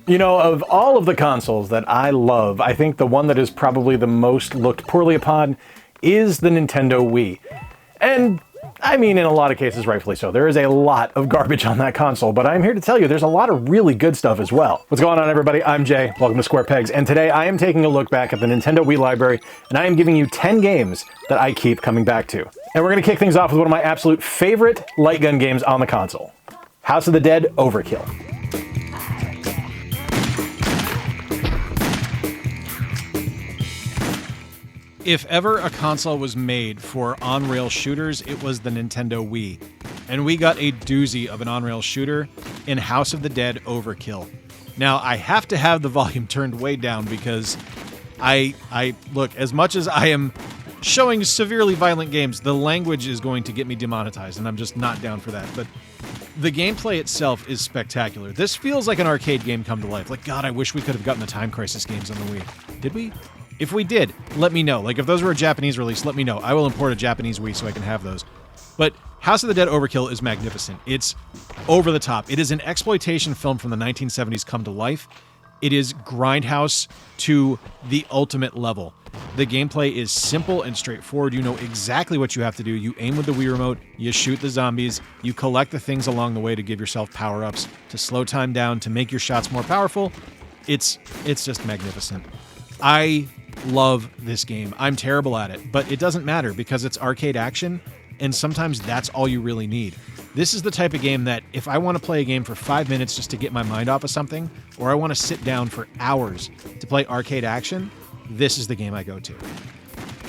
You know, of all of the consoles that I love, I think the one that is probably the most looked poorly upon is the Nintendo Wii. And I mean, in a lot of cases, rightfully so. There is a lot of garbage on that console, but I'm here to tell you there's a lot of really good stuff as well. What's going on, everybody? I'm Jay. Welcome to Square Pegs, and today I am taking a look back at the Nintendo Wii library, and I am giving you 10 games that I keep coming back to. And we're going to kick things off with one of my absolute favorite light gun games on the console, House of the Dead Overkill. If ever a console was made for on-rail shooters, it was the Nintendo Wii. And we got a doozy of an on-rail shooter in House of the Dead Overkill. Now, I have to have the volume turned way down because I look, as much as I am showing severely violent games, the language is going to get me demonetized, and I'm just not down for that. But the gameplay itself is spectacular. This feels like an arcade game come to life. Like, God, I wish we could have gotten the Time Crisis games on the Wii. Did we? If we did, let me know. Like, if those were a Japanese release, let me know. I will import a Japanese Wii so I can have those. But House of the Dead Overkill is magnificent. It's over the top. It is an exploitation film from the 1970s come to life. It is Grindhouse to the ultimate level. The gameplay is simple and straightforward. You know exactly what you have to do. You aim with the Wii Remote, you shoot the zombies, you collect the things along the way to give yourself power-ups, to slow time down, to make your shots more powerful. It's just magnificent. I love this game. I'm terrible at it, but it doesn't matter because it's arcade action, and sometimes that's all you really need. This is the type of game that if I want to play a game for 5 minutes just to get my mind off of something, or I want to sit down for hours to play arcade action, this is the game I go to.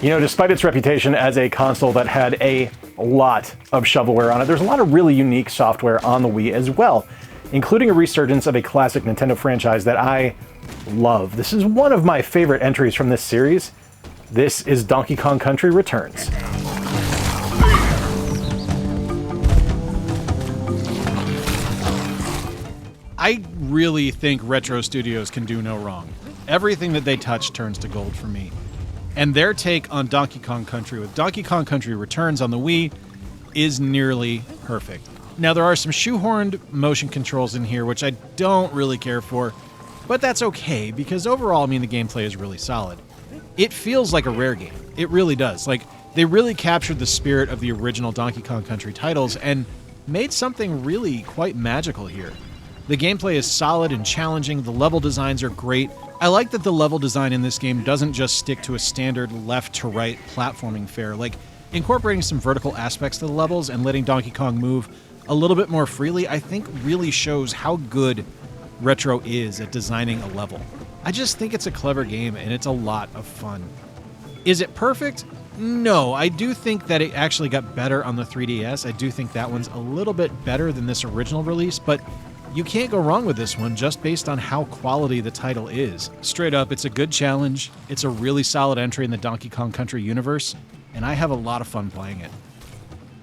You know, despite its reputation as a console that had a lot of shovelware on it, there's a lot of really unique software on the Wii as well, including a resurgence of a classic Nintendo franchise that I love. This is one of my favorite entries from this series. This is Donkey Kong Country Returns. I really think Retro Studios can do no wrong. Everything that they touch turns to gold for me. And their take on Donkey Kong Country with Donkey Kong Country Returns on the Wii is nearly perfect. Now, there are some shoehorned motion controls in here, which I don't really care for, but that's okay, because overall, I mean, the gameplay is really solid. It feels like a Rare game. It really does. Like, they really captured the spirit of the original Donkey Kong Country titles and made something really quite magical here. The gameplay is solid and challenging, the level designs are great. I like that the level design in this game doesn't just stick to a standard left-to-right platforming fare. Like, incorporating some vertical aspects to the levels and letting Donkey Kong move a little bit more freely, I think really shows how good Retro is at designing a level. I just think it's a clever game and it's a lot of fun. Is it perfect? No, I do think that it actually got better on the 3DS. I do think that one's a little bit better than this original release, but you can't go wrong with this one just based on how quality the title is. Straight up, it's a good challenge, it's a really solid entry in the Donkey Kong Country universe, and I have a lot of fun playing it.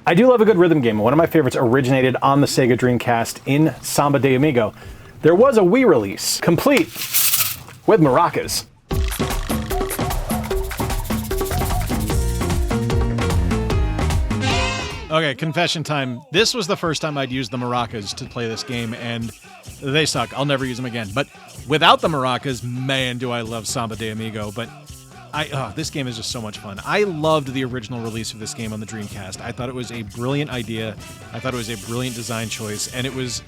I do love a good rhythm game. One of my favorites originated on the Sega Dreamcast in Samba de Amigo. There was a Wii release, complete with maracas. Okay, confession time. This was the first time I'd used the maracas to play this game, and they suck. I'll never use them again. But without the maracas, man, do I love Samba de Amigo. But this game is just so much fun. I loved the original release of this game on the Dreamcast. I thought it was a brilliant idea. I thought it was a brilliant design choice, and it was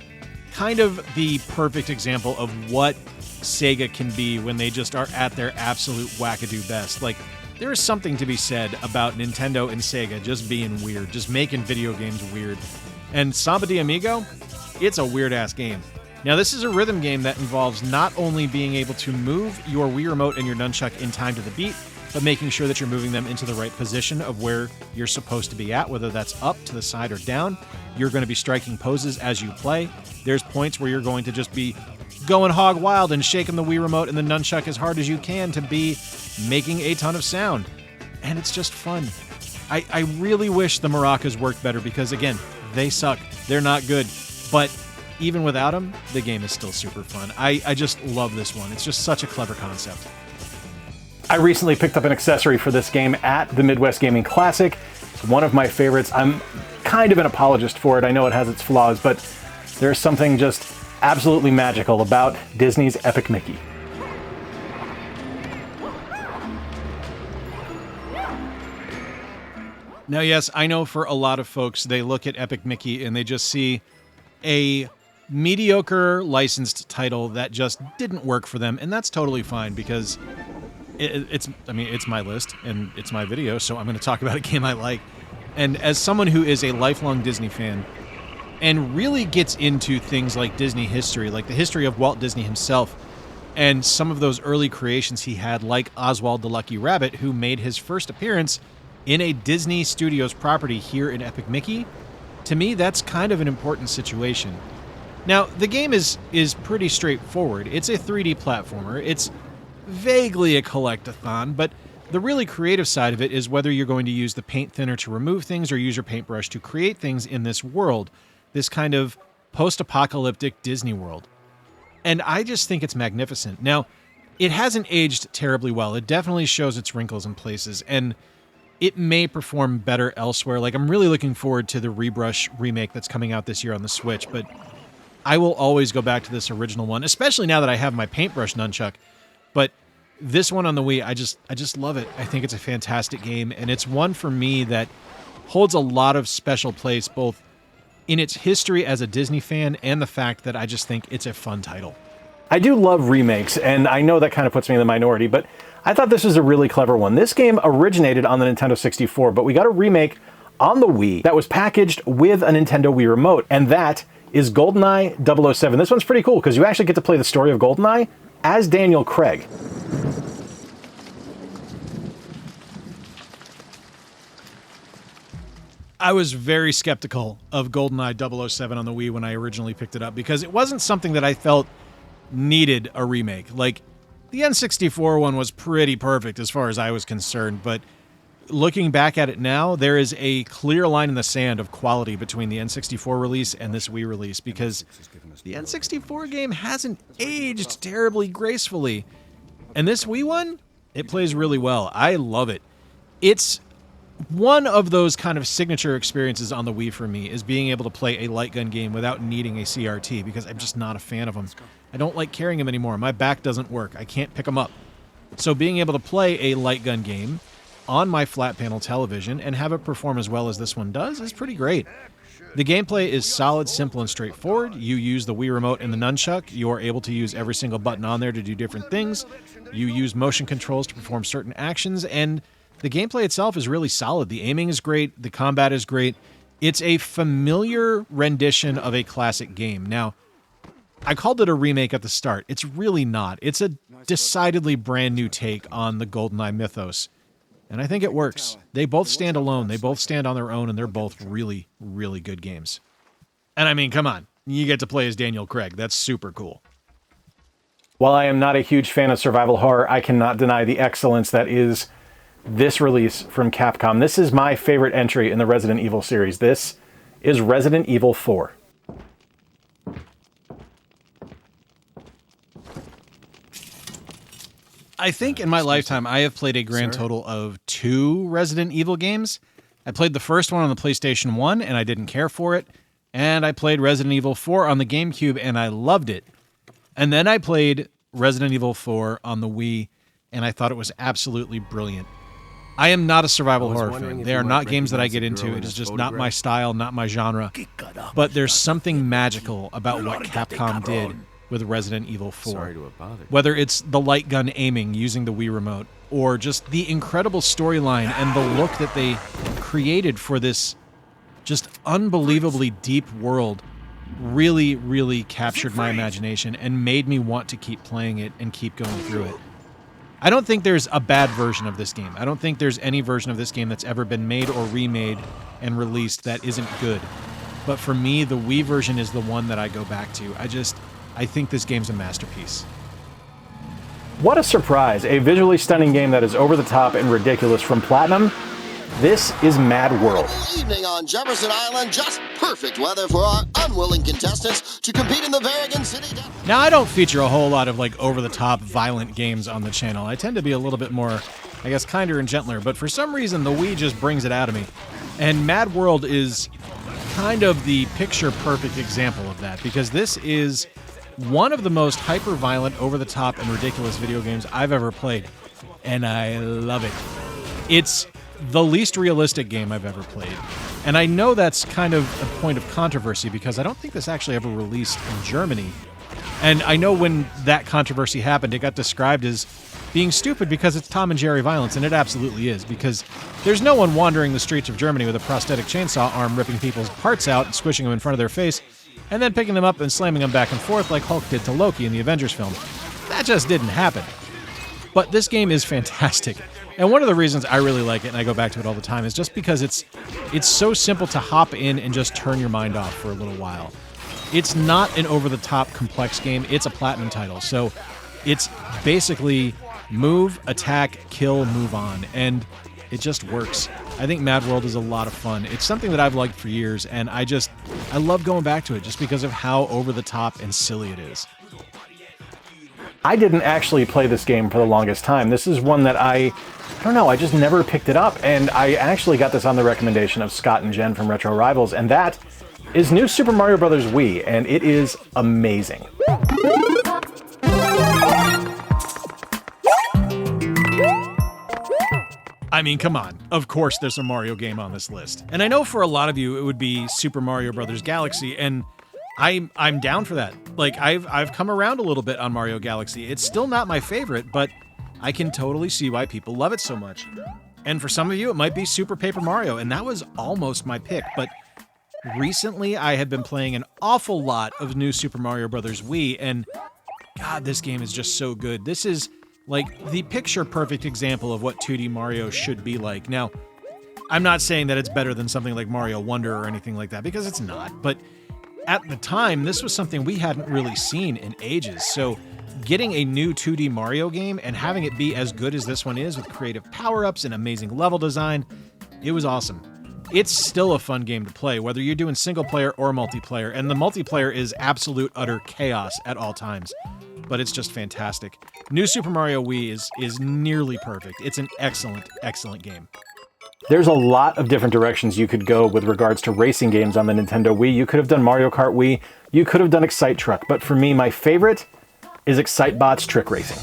kind of the perfect example of what Sega can be when they just are at their absolute wackadoo best. Like, there is something to be said about Nintendo and Sega just being weird, just making video games weird. And Samba de Amigo, it's a weird-ass game. Now, this is a rhythm game that involves not only being able to move your Wii Remote and your nunchuck in time to the beat, but making sure that you're moving them into the right position of where you're supposed to be at, whether that's up, to the side, or down. You're going to be striking poses as you play. There's points where you're going to just be going hog wild and shaking the Wii Remote and the nunchuck as hard as you can to be making a ton of sound. And it's just fun. I really wish the maracas worked better because, again, they suck. They're not good. But even without them, the game is still super fun. I just love this one. It's just such a clever concept. I recently picked up an accessory for this game at the Midwest Gaming Classic. It's one of my favorites. I'm kind of an apologist for it. I know it has its flaws, but there's something just absolutely magical about Disney's Epic Mickey. Now, yes, I know for a lot of folks, they look at Epic Mickey and they just see a mediocre licensed title that just didn't work for them, and that's totally fine because it's my list and it's my video, so I'm going to talk about a game I like. And as someone who is a lifelong Disney fan and really gets into things like Disney history, like the history of Walt Disney himself, and some of those early creations he had, like Oswald the Lucky Rabbit, who made his first appearance in a Disney Studios property here in Epic Mickey, to me, that's kind of an important situation. Now, the game is pretty straightforward. It's a 3D platformer. It's vaguely a collect-a-thon, but the really creative side of it is whether you're going to use the paint thinner to remove things or use your paintbrush to create things in this world, this kind of post-apocalyptic Disney world. And I just think it's magnificent. Now, it hasn't aged terribly well. It definitely shows its wrinkles in places, and it may perform better elsewhere. Like, I'm really looking forward to the Rebrush remake that's coming out this year on the Switch, but I will always go back to this original one, especially now that I have my paintbrush nunchuck. But this one on the Wii, I just love it. I think it's a fantastic game, and it's one for me that holds a lot of special place, both in its history as a Disney fan and the fact that I just think it's a fun title. I do love remakes, and I know that kind of puts me in the minority, but I thought this was a really clever one. This game originated on the Nintendo 64, but we got a remake on the Wii that was packaged with a Nintendo Wii Remote, and that is GoldenEye 007. This one's pretty cool because you actually get to play the story of GoldenEye as Daniel Craig. I was very skeptical of GoldenEye 007 on the Wii when I originally picked it up because it wasn't something that I felt needed a remake. Like, the N64 one was pretty perfect as far as I was concerned, but looking back at it now, there is a clear line in the sand of quality between the N64 release and this Wii release because the N64 game hasn't aged terribly gracefully. And this Wii one, it plays really well. I love it. It's one of those kind of signature experiences on the Wii for me is being able to play a light gun game without needing a CRT because I'm just not a fan of them. I don't like carrying them anymore. My back doesn't work. I can't pick them up. So being able to play a light gun game on my flat panel television and have it perform as well as this one does is pretty great. The gameplay is solid, simple, and straightforward. You use the Wii Remote and the nunchuck. You're able to use every single button on there to do different things. You use motion controls to perform certain actions, and the gameplay itself is really solid. The aiming is great. The combat is great. It's a familiar rendition of a classic game. Now, I called it a remake at the start. It's really not. It's a decidedly brand new take on the GoldenEye mythos. And I think it works. They both stand alone. They both stand on their own, and they're both really, really good games. And I mean, come on. You get to play as Daniel Craig. That's super cool. While I am not a huge fan of survival horror, I cannot deny the excellence that is this release from Capcom. This is my favorite entry in the Resident Evil series. This is Resident Evil 4. I think in my lifetime, I have played a grand total of 2 Resident Evil games. I played the first one on the PlayStation 1, and I didn't care for it. And I played Resident Evil 4 on the GameCube, and I loved it. And then I played Resident Evil 4 on the Wii, and I thought it was absolutely brilliant. I am not a survival horror fan. They are not games that I get into. It is just not my style, not my genre. But there's something magical about what Capcom did with Resident Evil 4. Whether it's the light gun aiming using the Wii Remote, or just the incredible storyline and the look that they created for this just unbelievably deep world really, really captured my imagination and made me want to keep playing it and keep going through it. I don't think there's a bad version of this game. I don't think there's any version of this game that's ever been made or remade and released that isn't good. But for me, the Wii version is the one that I go back to. I think this game's a masterpiece. What a surprise. A visually stunning game that is over the top and ridiculous from Platinum. This is Mad World. Evening on Jefferson Island, just perfect weather for our unwilling contestants to compete in the Varigan City. Now, I don't feature a whole lot of over-the-top violent games on the channel. I tend to be a little bit more, I guess, kinder and gentler, but for some reason, the Wii just brings it out of me. And Mad World is kind of the picture-perfect example of that, because this is one of the most hyper-violent, over-the-top, and ridiculous video games I've ever played. And I love it. It's the least realistic game I've ever played. And I know that's kind of a point of controversy because I don't think this actually ever released in Germany. And I know when that controversy happened, it got described as being stupid because it's Tom and Jerry violence, and it absolutely is, because there's no one wandering the streets of Germany with a prosthetic chainsaw arm ripping people's parts out and squishing them in front of their face, and then picking them up and slamming them back and forth like Hulk did to Loki in the Avengers film. That just didn't happen. But this game is fantastic. And one of the reasons I really like it, and I go back to it all the time, is just because it's so simple to hop in and just turn your mind off for a little while. It's not an over-the-top complex game. It's a platinum title. So it's basically move, attack, kill, move on. And it just works. I think Mad World is a lot of fun. It's something that I've liked for years, and I love going back to it just because of how over-the-top and silly it is. I didn't actually play this game for the longest time. This is one that I don't know, I just never picked it up, and I actually got this on the recommendation of Scott and Jen from Retro Rivals, and that is New Super Mario Bros. Wii, and it is amazing. I mean, come on. Of course there's a Mario game on this list. And I know for a lot of you it would be Super Mario Bros. Galaxy, and I'm down for that. Like, I've come around a little bit on Mario Galaxy. It's still not my favorite, but I can totally see why people love it so much. And for some of you, it might be Super Paper Mario, and that was almost my pick, but recently I have been playing an awful lot of New Super Mario Bros. Wii, and God, this game is just so good. This is like the picture-perfect example of what 2D Mario should be like. Now, I'm not saying that it's better than something like Mario Wonder or anything like that, because it's not, but at the time, this was something we hadn't really seen in ages, so getting a new 2D Mario game and having it be as good as this one is with creative power-ups and amazing level design, it was awesome. It's still a fun game to play, whether you're doing single-player or multiplayer, and the multiplayer is absolute, utter chaos at all times, but it's just fantastic. New Super Mario Wii is nearly perfect. It's an excellent, excellent game. There's a lot of different directions you could go with regards to racing games on the Nintendo Wii. You could have done Mario Kart Wii, you could have done Excite Truck, but for me, my favorite is Excitebot's Trick Racing.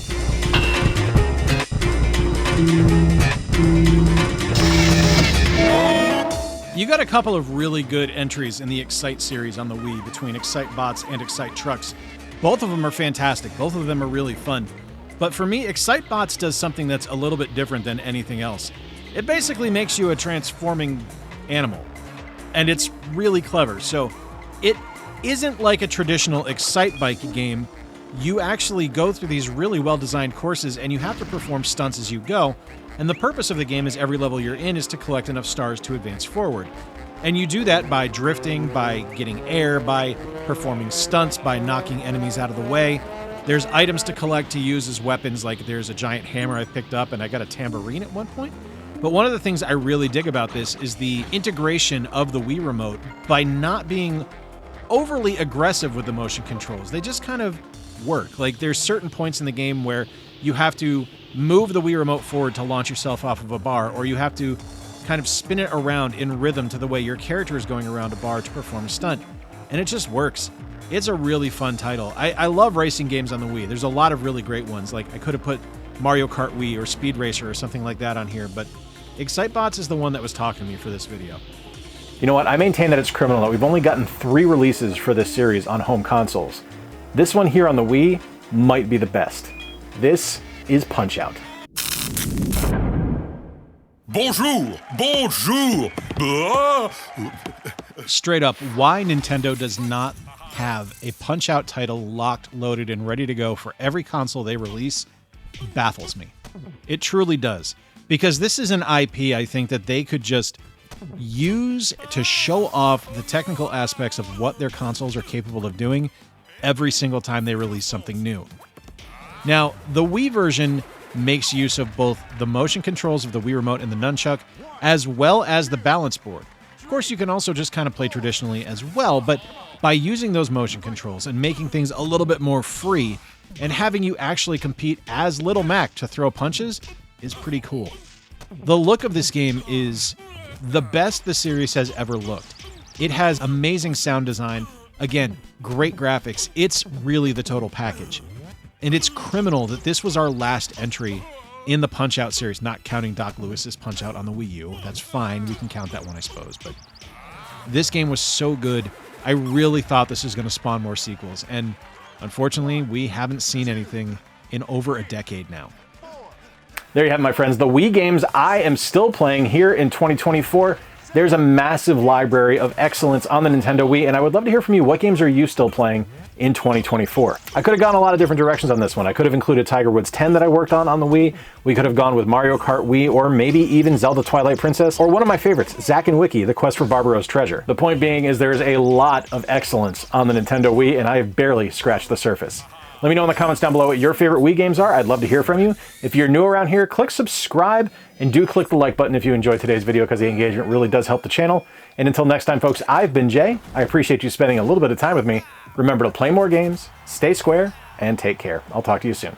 You got a couple of really good entries in the Excite series on the Wii between Excitebots and Excite Trucks. Both of them are fantastic. Both of them are really fun. But for me, Excitebots does something that's a little bit different than anything else. It basically makes you a transforming animal, and it's really clever. So it isn't like a traditional Excitebike game. You actually go through these really well-designed courses, and you have to perform stunts as you go, and the purpose of the game is every level you're in is to collect enough stars to advance forward. And you do that by drifting, by getting air, by performing stunts, by knocking enemies out of the way. There's items to collect to use as weapons, like there's a giant hammer I picked up, and I got a tambourine at one point. But one of the things I really dig about this is the integration of the Wii Remote by not being overly aggressive with the motion controls. They just kind of work. Like, there's certain points in the game where you have to move the Wii Remote forward to launch yourself off of a bar, or you have to kind of spin it around in rhythm to the way your character is going around a bar to perform a stunt. And it just works. It's a really fun title. I love racing games on the Wii. There's a lot of really great ones. Like, I could have put Mario Kart Wii or Speed Racer or something like that on here, but Excitebots is the one that was talking to me for this video. You know what? I maintain that it's criminal that we've only gotten 3 releases for this series on home consoles. This one here on the Wii might be the best. This is Punch-Out! Bonjour! Bonjour! Straight up, why Nintendo does not have a Punch-Out title locked, loaded, and ready to go for every console they release baffles me. It truly does. Because this is an IP, I think, that they could just use to show off the technical aspects of what their consoles are capable of doing every single time they release something new. Now, the Wii version makes use of both the motion controls of the Wii Remote and the Nunchuck, as well as the balance board. Of course, you can also just kind of play traditionally as well, but by using those motion controls and making things a little bit more free, and having you actually compete as Little Mac to throw punches, is pretty cool. The look of this game is the best the series has ever looked. It has amazing sound design, Again, great graphics. It's really the total package. And it's criminal that this was our last entry in the Punch-Out series, not counting Doc Lewis's Punch-Out on the Wii U. That's fine. We can count that one, I suppose. But this game was so good. I really thought this was going to spawn more sequels. And unfortunately, we haven't seen anything in over a decade now. There you have it, my friends. The Wii games I am still playing here in 2024. There's a massive library of excellence on the Nintendo Wii, and I would love to hear from you. What games are you still playing in 2024? I could have gone a lot of different directions on this one. I could have included Tiger Woods 10 that I worked on the Wii. We could have gone with Mario Kart Wii, or maybe even Zelda Twilight Princess, or one of my favorites, Zack and Wiki, The Quest for Barbaro's Treasure. The point being is there's a lot of excellence on the Nintendo Wii, and I have barely scratched the surface. Let me know in the comments down below what your favorite Wii games are. I'd love to hear from you. If you're new around here, click subscribe and do click the like button if you enjoyed today's video, because the engagement really does help the channel. And until next time, folks, I've been Jay. I appreciate you spending a little bit of time with me. Remember to play more games, stay square, and take care. I'll talk to you soon.